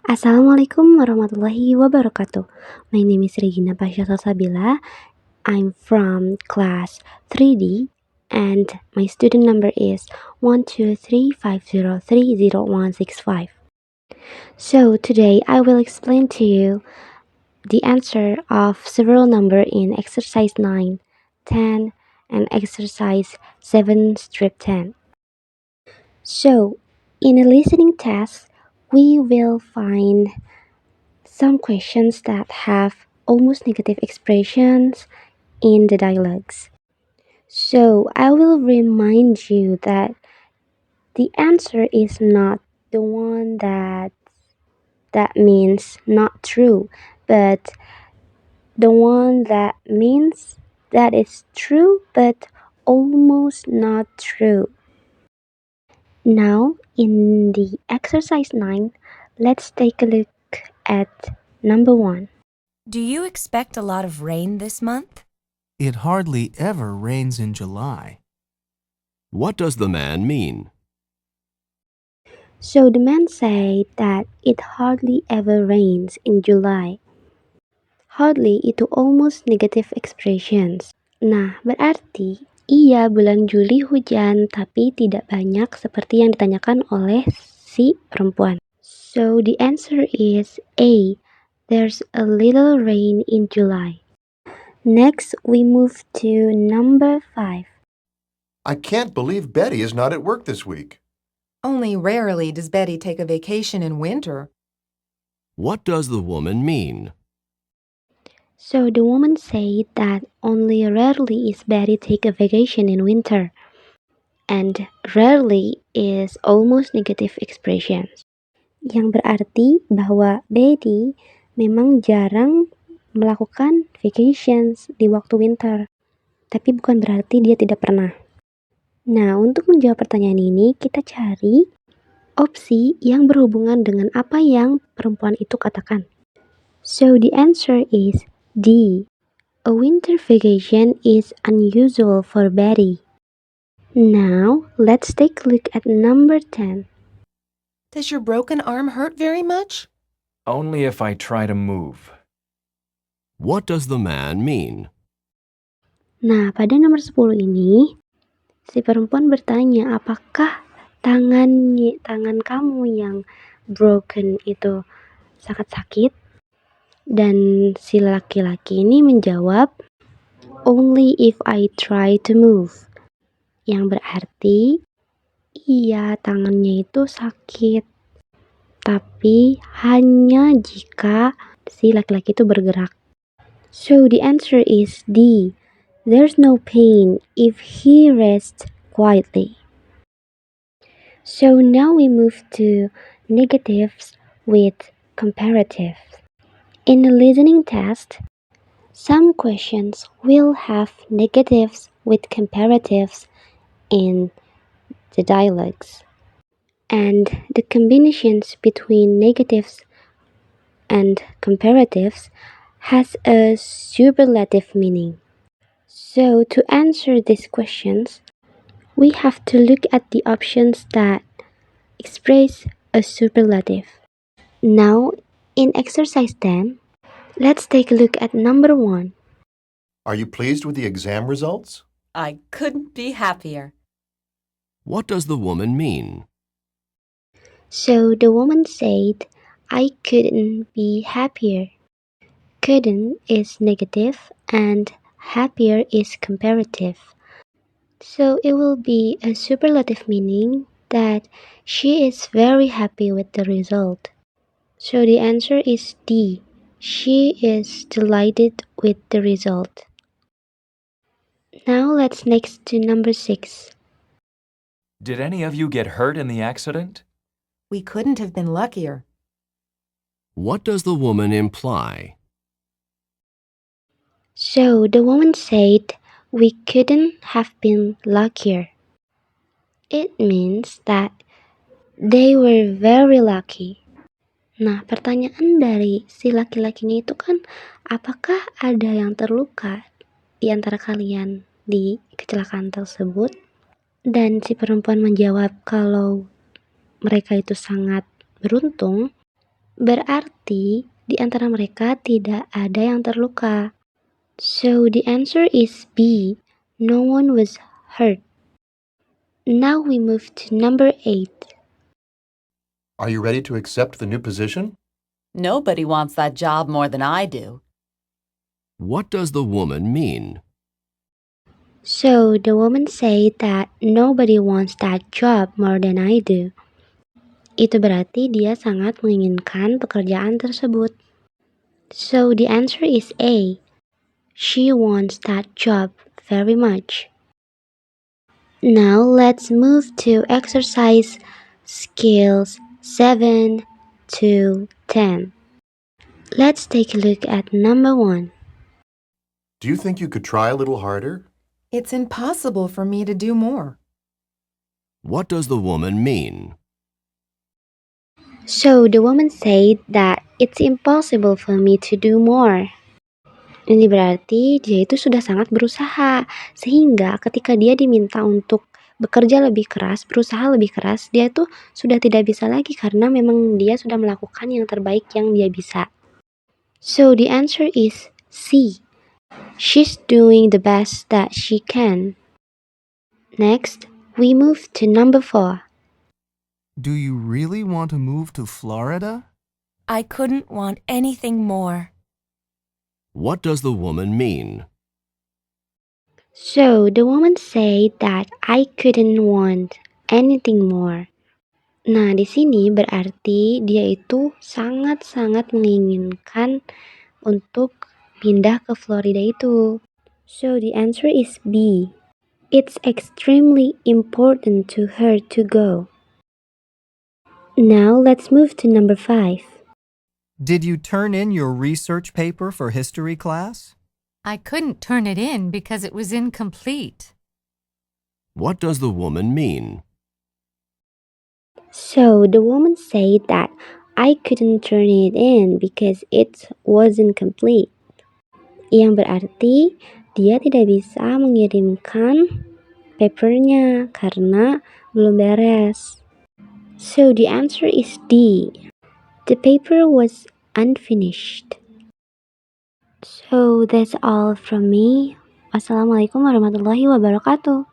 Assalamualaikum warahmatullahi wabarakatuh. My name is Regina Pasya Salsabila. I'm from class 3D and my student number is 12350300165. So today I will explain to you the answer of several number in exercise 9, 10, and exercise 7 strip 10. So in a listening test, we will find some questions that have almost negative expressions in the dialogues. So I will remind you that the answer is not the one that means not true, but the one that means that is true but almost not true. Now, in the exercise 9, let's take a look at number 1. Do you expect a lot of rain this month? It hardly ever rains in July. What does the man mean? So the man said that it hardly ever rains in July. Hardly itu almost negative expressions. Nah, berarti iya bulan Juli hujan, tapi tidak banyak seperti yang ditanyakan oleh si perempuan. So the answer is A. There's a little rain in July. Next, we move to number 5. I can't believe Betty is not at work this week. Only rarely does Betty take a vacation in winter. What does the woman mean? So the woman said that only rarely is Betty take a vacation in winter. And rarely is almost negative expressions. Yang berarti bahwa Betty memang jarang melakukan vacations di waktu winter. Tapi bukan berarti dia tidak pernah. Nah, untuk menjawab pertanyaan ini, kita cari opsi yang berhubungan dengan apa yang perempuan itu katakan. So the answer is D. A winter vacation is unusual for Betty. Now, let's take a look at number 10. Does your broken arm hurt very much? Only if I try to move. What does the man mean? Nah, pada nomor 10 ini, si perempuan bertanya apakah tangan kamu yang broken itu sangat sakit? Dan si laki-laki ini menjawab, only if I try to move. Yang berarti, iya tangannya itu sakit. Tapi hanya jika si laki-laki itu bergerak. So the answer is D. There's no pain if he rests quietly. So now we move to negatives with comparatives. In a listening test, some questions will have negatives with comparatives in the dialogues. And the combinations between negatives and comparatives has a superlative meaning. So to answer these questions, we have to look at the options that express a superlative. Now, in exercise 10, let's take a look at number 1. Are you pleased with the exam results? I couldn't be happier. What does the woman mean? So the woman said, I couldn't be happier. Couldn't is negative and happier is comparative. So it will be a superlative meaning that she is very happy with the result. So the answer is D. She is delighted with the result. Now let's next to number 6. Did any of you get hurt in the accident? We couldn't have been luckier. What does the woman imply? So the woman said, we couldn't have been luckier. It means that they were very lucky. Nah, pertanyaan dari si laki-lakinya itu kan, apakah ada yang terluka di antara kalian di kecelakaan tersebut? Dan si perempuan menjawab kalau mereka itu sangat beruntung. Berarti di antara mereka tidak ada yang terluka. So the answer is B. No one was hurt. Now we move to number 8. Are you ready to accept the new position? Nobody wants that job more than I do. What does the woman mean? So the woman said that nobody wants that job more than I do. Itu berarti dia sangat menginginkan pekerjaan tersebut. So the answer is A. She wants that job very much. Now let's move to exercise skills 7 to 10. Let's take a look at number 1. Do you think you could try a little harder? It's impossible for me to do more. What does the woman mean? So the woman said that it's impossible for me to do more. Ini berarti dia itu sudah sangat berusaha, sehingga ketika dia diminta untuk bekerja lebih keras, berusaha lebih keras, dia itu sudah tidak bisa lagi karena memang dia sudah melakukan yang terbaik yang dia bisa. So the answer is C. She's doing the best that she can. Next, we move to number 4. Do you really want to move to Florida? I couldn't want anything more. What does the woman mean? So the woman said that I couldn't want anything more. Nah, di sini berarti dia itu sangat-sangat menginginkan untuk pindah ke Florida itu. So the answer is B. It's extremely important to her to go. Now let's move to number 5. Did you turn in your research paper for history class? I couldn't turn it in because it was incomplete. What does the woman mean? So the woman said that I couldn't turn it in because it wasn't complete. Yang berarti dia tidak bisa mengirimkan papernya karena belum beres. So the answer is D. The paper was unfinished. So that's all from me. Wassalamualaikum warahmatullahi wabarakatuh.